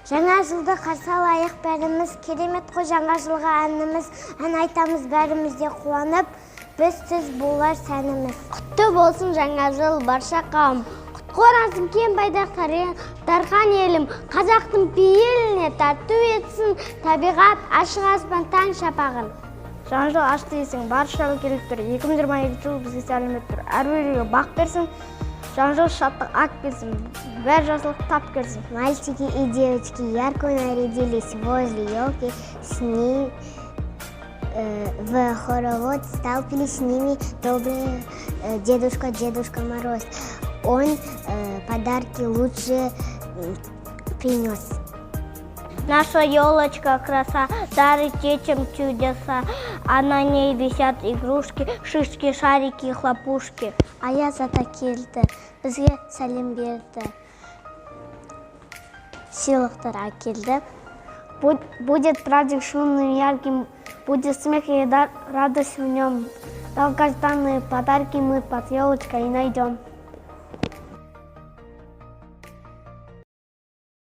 Жаңа жылды қарсы алайық бәріміз, керемет қой жаңа жылға әніміз, ән айтамыз бәріміз де қуанып, біз түз болар сәніміз. Құтты болсын жаңа жыл барша қауым, құтты оразың кен байдар дархан елім, қазақтың пейіліне тарту етсін, табиғат ашық аспан таң шапағын. Жаңа жыл ашты дейсің, баршаға келіп тұр, 2022 жыл бізге сәлемет тұр, әрбіреуге бақ берсін. Жаңа жыл шаттық ак келсін, бәр жақсылық тап келсін. Мальчики и девочки ярко нарядились возле елки, в хоровод сталкивались с ними добрый Дедушка Мороз. Он подарки лучше принес. Наша елочка краса, дарит детям чудеса, а на ней висят игрушки, шишки, шарики, хлопушки. Аяз ата келді, бізге сәлем берді, сыйлықтар әкелді. Будет праздник шумным, ярким, будет смех и радость в нем. Долгожданные подарки мы под елочкой найдем.